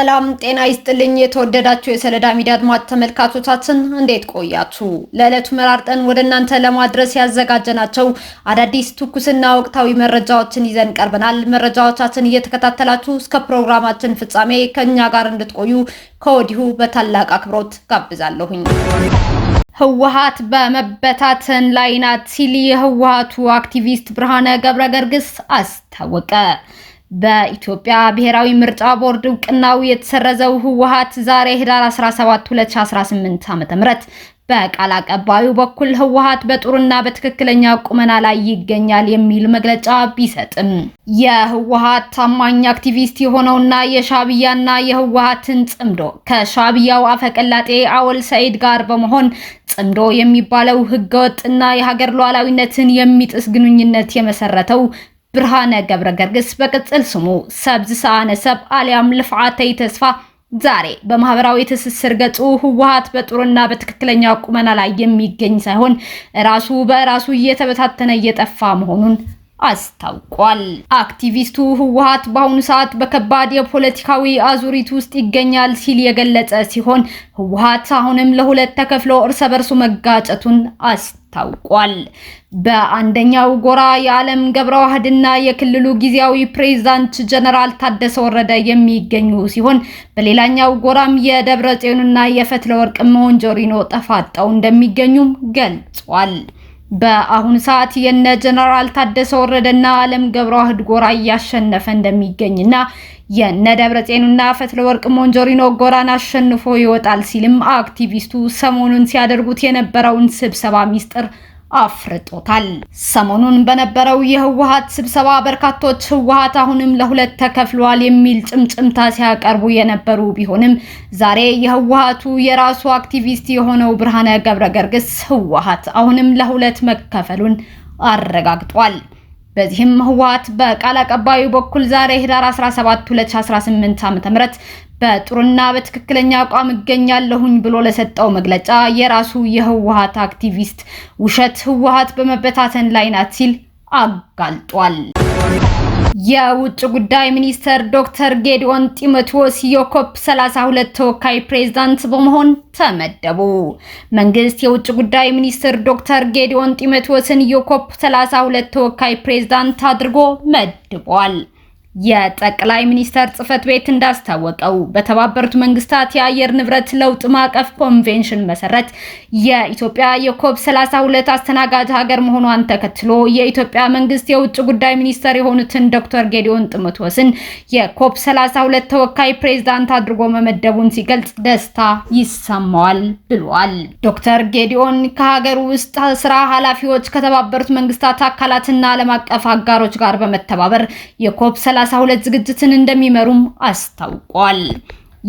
ሰላም ጤና ይስጥልኝ። የተወደዳችሁ የሰለዳ ሚዲያ አድማጭ ተመልካቾቻችን እንዴት ቆያችሁ? ለዕለቱ መራርጠን ወደ እናንተ ለማድረስ ያዘጋጀናቸው አዳዲስ ትኩስና ወቅታዊ መረጃዎችን ይዘን ቀርበናል። መረጃዎቻችን እየተከታተላችሁ እስከ ፕሮግራማችን ፍጻሜ ከኛ ጋር እንድትቆዩ ከወዲሁ በታላቅ አክብሮት ጋብዛለሁኝ። ህወሓት በመበታተን ላይ ናት ሲል የህወሓቱ አክቲቪስት ብርሃነ ገብረገርግስ አስታወቀ። በኢትዮጵያ ብሔራዊ ምርጫ ቦርድ እውቅናው የተሰረዘው ህወሓት ዛሬ ህዳር 17 2018 ዓ.ም በቃል አቀባዩ በኩል ህወሓት በጥሩና በትክክለኛ ቁመና ላይ ይገኛል የሚል መግለጫ ቢሰጥም የህወሓት ታማኝ አክቲቪስት የሆነውና የሻዕቢያና የህወሓትን ጽምዶ ከሻዕቢያው አፈቀላጤ አወል ሰይድ ጋር በመሆን ጽምዶ የሚባለው ህገወጥና የሀገር ሉዓላዊነትን የሚጥስ ግንኙነት የመሰረተው ብርሃነ ገብረገርግስ በቅጽል ስሙ ሰብዝ ሰአነሰብ አሊያም ልፍዓተይ ተስፋ ዛሬ በማህበራዊ ትስስር ገጹ ህወሓት በጥሩና በትክክለኛ ቁመና ላይ የሚገኝ ሳይሆን ራሱ በራሱ እየተበታተነ እየጠፋ መሆኑን አስታውቋል። አክቲቪስቱ ህወሓት በአሁኑ ሰዓት በከባድ የፖለቲካዊ አዙሪት ውስጥ ይገኛል ሲል የገለጸ ሲሆን ህወሓት አሁንም ለሁለት ተከፍሎ እርስ በርሱ መጋጨቱን አስታውቋል። በአንደኛው ጎራ የዓለም ገብረዋህድና የክልሉ ጊዜያዊ ፕሬዝዳንት ጀነራል ታደሰ ወረደ የሚገኙ ሲሆን በሌላኛው ጎራም የደብረጽዮንና የፈትለወርቅ ሞንጆሪኖ ተፋጠው እንደሚገኙም ገልጿል። በአሁኑ ሰዓት የነ ጀነራል ታደሰ ወረደና ዓለም ገብረዋህድ ጎራ እያሸነፈ እንደሚገኝና የነ ደብረጽዮንና ፈትለወርቅ ሞንጆሪኖ ጎራን አሸንፎ ይወጣል ሲልም አክቲቪስቱ ሰሞኑን ሲያደርጉት የነበረውን ስብሰባ ሚስጥር አፍርጦታል። ሰሞኑን በነበረው የህወሓት ስብሰባ በርካቶች ህወሓት አሁንም ለሁለት ተከፍሏል የሚል ጭምጭምታ ሲያቀርቡ የነበሩ ቢሆንም ዛሬ የህወሓቱ የራሱ አክቲቪስት የሆነው ብርሃነ ገብረገርግስ ህወሓት አሁንም ለሁለት መከፈሉን አረጋግጧል። በዚህም ህወሓት በቃል አቀባዩ በኩል ዛሬ ህዳር 17 2018 ዓ.ም በጥሩና በትክክለኛ አቋም እገኛለሁኝ ብሎ ለሰጠው መግለጫ የራሱ የህወሓት አክቲቪስት ውሸት ህወሓት በመበታተን ላይ ናት ሲል አጋልጧል። የውጭ ጉዳይ ሚኒስተር ዶክተር ጌዲዮን ጢሞቴዎስ የኮፕ 32 ተወካይ ፕሬዝዳንት በመሆን ተመደቡ። መንግስት የውጭ ጉዳይ ሚኒስትር ዶክተር ጌዲዮን ጢሞቴዎስን የኮፕ 32 ተወካይ ፕሬዝዳንት አድርጎ መድቧል። የጠቅላይ ሚኒስተር ጽህፈት ቤት እንዳስታወቀው በተባበሩት መንግስታት የአየር ንብረት ለውጥ ማዕቀፍ ኮንቬንሽን መሰረት የኢትዮጵያ የኮፕ 32 አስተናጋጅ ሀገር መሆኗን ተከትሎ የኢትዮጵያ መንግስት የውጭ ጉዳይ ሚኒስተር የሆኑትን ዶክተር ጌዲዮን ጢሞቴዎስን የኮፕ 32 ተወካይ ፕሬዝዳንት አድርጎ መመደቡን ሲገልጽ ደስታ ይሰማዋል ብሏል። ዶክተር ጌዲዮን ከሀገር ውስጥ ስራ ኃላፊዎች ከተባበሩት መንግስታት አካላትና ዓለም አቀፍ አጋሮች ጋር በመተባበር የኮፕ 32 ዝግጅትን እንደሚመሩም አስታውቋል።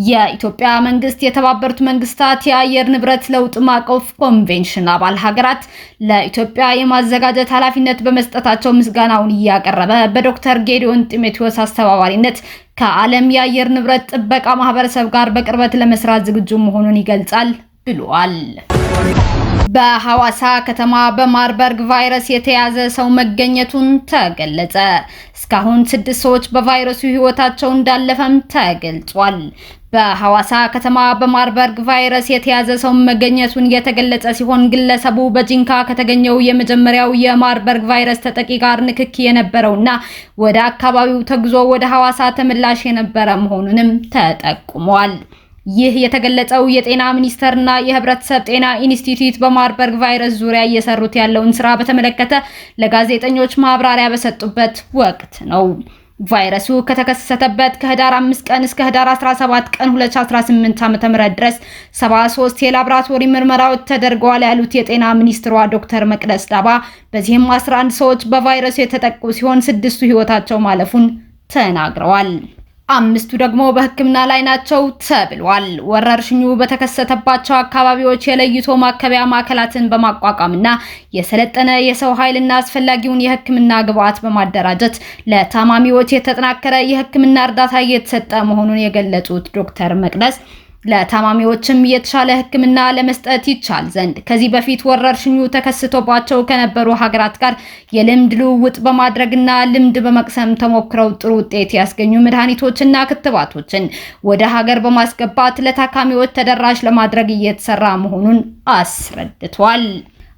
የኢትዮጵያ መንግስት የተባበሩት መንግስታት የአየር ንብረት ለውጥ ማዕቀፍ ኮንቬንሽን አባል ሀገራት ለኢትዮጵያ የማዘጋጀት ኃላፊነት በመስጠታቸው ምስጋናውን እያቀረበ በዶክተር ጌዲዮን ጢሞቴዎስ አስተባባሪነት ከዓለም የአየር ንብረት ጥበቃ ማህበረሰብ ጋር በቅርበት ለመስራት ዝግጁ መሆኑን ይገልጻል ብሏል። በሐዋሳ ከተማ በማርበርግ ቫይረስ የተያዘ ሰው መገኘቱን ተገለጸ። እስካሁን 6 ሰዎች በቫይረሱ ህይወታቸው እንዳለፈም ተገልጿል። በሐዋሳ ከተማ በማርበርግ ቫይረስ የተያዘ ሰው መገኘቱን የተገለጸ ሲሆን ግለሰቡ በጂንካ ከተገኘው የመጀመሪያው የማርበርግ ቫይረስ ተጠቂ ጋር ንክኪ የነበረውና ወደ አካባቢው ተጉዞ ወደ ሐዋሳ ተመላሽ የነበረ መሆኑንም ተጠቁሟል። ይህ የተገለጸው የጤና ሚኒስቴርና የህብረተሰብ ጤና ኢንስቲትዩት በማርበርግ ቫይረስ ዙሪያ እየሰሩት ያለውን ስራ በተመለከተ ለጋዜጠኞች ማብራሪያ በሰጡበት ወቅት ነው። ቫይረሱ ከተከሰተበት ከህዳር 5 ቀን እስከ ህዳር 17 ቀን 2018 ዓ.ም ድረስ 73 የላቦራቶሪ ምርመራዎች ተደርገዋል ያሉት የጤና ሚኒስትሯ ዶክተር መቅደስ ዳባ በዚህም 11 ሰዎች በቫይረሱ የተጠቁ ሲሆን 6ቱ ህይወታቸው ማለፉን ተናግረዋል። 5ቱ ደግሞ በሕክምና ላይ ናቸው ተብሏል። ወረርሽኙ በተከሰተባቸው አካባቢዎች የለይቶ ማከቢያ ማዕከላትን በማቋቋምና የሰለጠነ የሰው ኃይልና አስፈላጊውን የሕክምና ግብዓት በማደራጀት ለታማሚዎች የተጠናከረ የሕክምና እርዳታ እየተሰጠ መሆኑን የገለጹት ዶክተር መቅደስ ለታማሚዎችም የተሻለ ሕክምና ለመስጠት ይቻል ዘንድ ከዚህ በፊት ወረርሽኙ ተከስቶባቸው ከነበሩ ሀገራት ጋር የልምድ ልውውጥ በማድረግና ልምድ በመቅሰም ተሞክረው ጥሩ ውጤት ያስገኙ መድኃኒቶችና ክትባቶችን ወደ ሀገር በማስገባት ለታካሚዎች ተደራሽ ለማድረግ እየተሰራ መሆኑን አስረድቷል።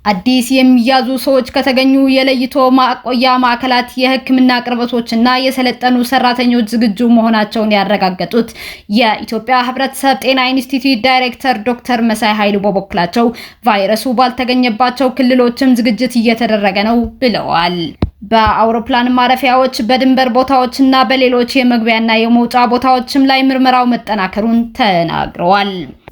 አዲስ የሚያዙ ሰዎች ከተገኙ የለይቶ ማቆያ ማዕከላት የሕክምና አቅርቦቶችና የሰለጠኑ ሰራተኞች ዝግጁ መሆናቸውን ያረጋገጡት የኢትዮጵያ ሕብረተሰብ ጤና ኢንስቲትዩት ዳይሬክተር ዶክተር መሳይ ኃይሉ በበኩላቸው ቫይረሱ ባልተገኘባቸው ክልሎችም ዝግጅት እየተደረገ ነው ብለዋል። በአውሮፕላን ማረፊያዎች በድንበር ቦታዎችና በሌሎች የመግቢያና የመውጫ ቦታዎችም ላይ ምርመራው መጠናከሩን ተናግረዋል።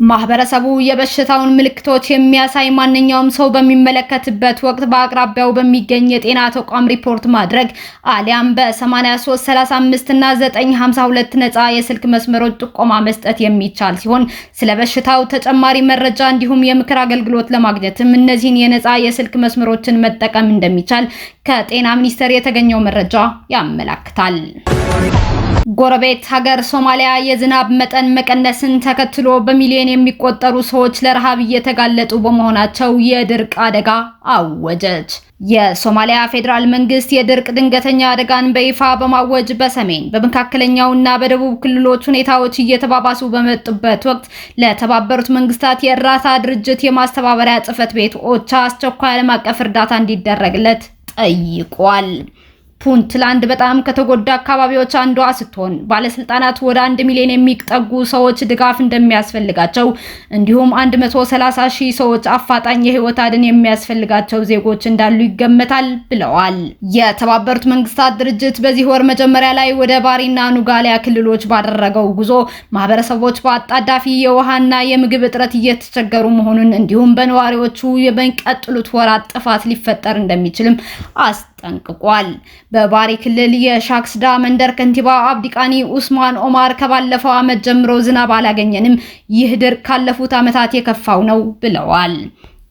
ማህበረሰቡ የበሽታውን ምልክቶች የሚያሳይ ማንኛውም ሰው በሚመለከትበት ወቅት በአቅራቢያው በሚገኝ የጤና ተቋም ሪፖርት ማድረግ አሊያም በ8335 እና 952 ነፃ የስልክ መስመሮች ጥቆማ መስጠት የሚቻል ሲሆን ስለ በሽታው ተጨማሪ መረጃ እንዲሁም የምክር አገልግሎት ለማግኘትም እነዚህን የነፃ የስልክ መስመሮችን መጠቀም እንደሚቻል ከጤና ሚኒስቴር የተገኘው መረጃ ያመለክታል። ጎረቤት ሀገር ሶማሊያ የዝናብ መጠን መቀነስን ተከትሎ በሚሊዮን የሚቆጠሩ ሰዎች ለረሃብ እየተጋለጡ በመሆናቸው የድርቅ አደጋ አወጀች። የሶማሊያ ፌዴራል መንግስት የድርቅ ድንገተኛ አደጋን በይፋ በማወጅ በሰሜን በመካከለኛውና በደቡብ ክልሎች ሁኔታዎች እየተባባሱ በመጡበት ወቅት ለተባበሩት መንግስታት የእርዳታ ድርጅት የማስተባበሪያ ጽሕፈት ቤት ኦቻ አስቸኳይ ዓለም አቀፍ እርዳታ እንዲደረግለት ጠይቋል። ፑንትላንድ በጣም ከተጎዳ አካባቢዎች አንዷ ስትሆን ባለስልጣናት ወደ 1 ሚሊዮን የሚጠጉ ሰዎች ድጋፍ እንደሚያስፈልጋቸው እንዲሁም 130,000 ሰዎች አፋጣኝ የህይወት አድን የሚያስፈልጋቸው ዜጎች እንዳሉ ይገመታል ብለዋል። የተባበሩት መንግስታት ድርጅት በዚህ ወር መጀመሪያ ላይ ወደ ባሪና ኑጋሊያ ክልሎች ባደረገው ጉዞ ማህበረሰቦች በአጣዳፊ የውሃና የምግብ እጥረት እየተቸገሩ መሆኑን እንዲሁም በነዋሪዎቹ የሚቀጥሉት ወራት ጥፋት ሊፈጠር እንደሚችልም ጠንቅቋል። በባሪ ክልል የሻክስዳ መንደር ከንቲባ አብዲቃኒ ኡስማን ኦማር ከባለፈው ዓመት ጀምሮ ዝናብ አላገኘንም፣ ይህ ድርቅ ካለፉት ዓመታት የከፋው ነው ብለዋል።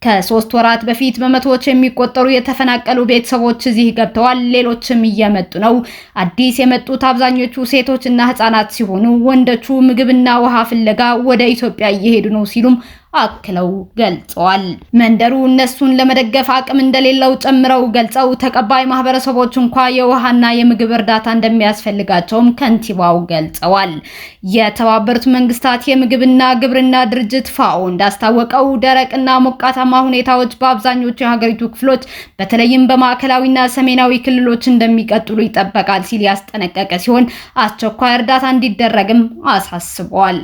ከ3 ወራት በፊት በመቶዎች የሚቆጠሩ የተፈናቀሉ ቤተሰቦች እዚህ ገብተዋል፣ ሌሎችም እየመጡ ነው። አዲስ የመጡት አብዛኞቹ ሴቶችና ህፃናት ሲሆኑ ወንዶቹ ምግብና ውሃ ፍለጋ ወደ ኢትዮጵያ እየሄዱ ነው ሲሉም አክለው ገልጸዋል። መንደሩ እነሱን ለመደገፍ አቅም እንደሌለው ጨምረው ገልጸው ተቀባይ ማህበረሰቦች እንኳ የውሃና የምግብ እርዳታ እንደሚያስፈልጋቸውም ከንቲባው ገልጸዋል። የተባበሩት መንግስታት የምግብና ግብርና ድርጅት ፋኦ እንዳስታወቀው ደረቅና ሞቃታማ ሁኔታዎች በአብዛኞቹ የሀገሪቱ ክፍሎች በተለይም በማዕከላዊና ሰሜናዊ ክልሎች እንደሚቀጥሉ ይጠበቃል ሲል ያስጠነቀቀ ሲሆን አስቸኳይ እርዳታ እንዲደረግም አሳስቧል።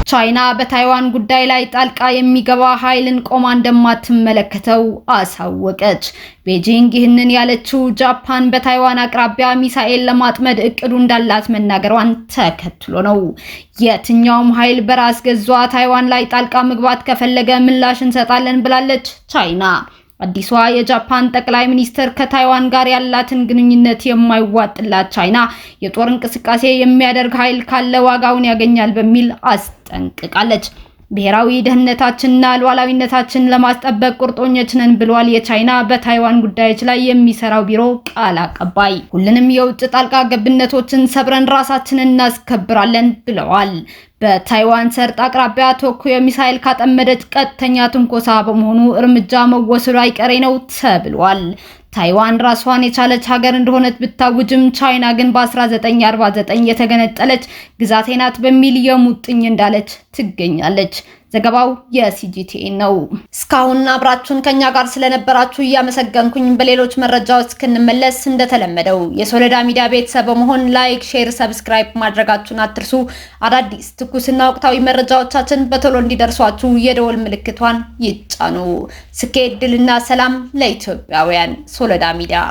ቻይና በታይዋን ጉዳይ ላይ ጣልቃ የሚገባ ኃይልን ቆማ እንደማትመለከተው አሳወቀች። ቤጂንግ ይህንን ያለችው ጃፓን በታይዋን አቅራቢያ ሚሳኤል ለማጥመድ እቅዱ እንዳላት መናገሯን ተከትሎ ነው። የትኛውም ኃይል በራስ ገዟ ታይዋን ላይ ጣልቃ መግባት ከፈለገ ምላሽ እንሰጣለን ብላለች ቻይና። አዲሷ የጃፓን ጠቅላይ ሚኒስትር ከታይዋን ጋር ያላትን ግንኙነት የማይዋጥላት ቻይና የጦር እንቅስቃሴ የሚያደርግ ኃይል ካለ ዋጋውን ያገኛል በሚል አስጠንቅቃለች። ብሔራዊ ደህንነታችንና ሉዓላዊነታችንን ለማስጠበቅ ቁርጠኞች ነን ብሏል የቻይና በታይዋን ጉዳዮች ላይ የሚሰራው ቢሮ ቃል አቀባይ። ሁሉንም የውጭ ጣልቃ ገብነቶችን ሰብረን ራሳችንን እናስከብራለን ብለዋል። በታይዋን ሰርጥ አቅራቢያ ቶኪዮ ሚሳኤል ካጠመደች ቀጥተኛ ትንኮሳ በመሆኑ እርምጃ መወሰዱ አይቀሬ ነው ተብሏል። ታይዋን ራሷን የቻለች ሀገር እንደሆነች ብታውጅም ቻይና ግን በ1949 የተገነጠለች ግዛቴ ናት በሚል የሙጥኝ እንዳለች ትገኛለች። ዘገባው የሲጂቲኤን ነው። እስካሁን አብራችሁን ከኛ ጋር ስለነበራችሁ እያመሰገንኩኝ በሌሎች መረጃዎች እስክንመለስ እንደተለመደው የሶሎዳ ሚዲያ ቤተሰብ በመሆን ላይክ፣ ሼር፣ ሰብስክራይብ ማድረጋችሁን አትርሱ። አዳዲስ ትኩስና ወቅታዊ መረጃዎቻችን በቶሎ እንዲደርሷችሁ የደወል ምልክቷን ይጫኑ። ስኬት፣ ድልና ሰላም ለኢትዮጵያውያን። ሶሎዳ ሚዲያ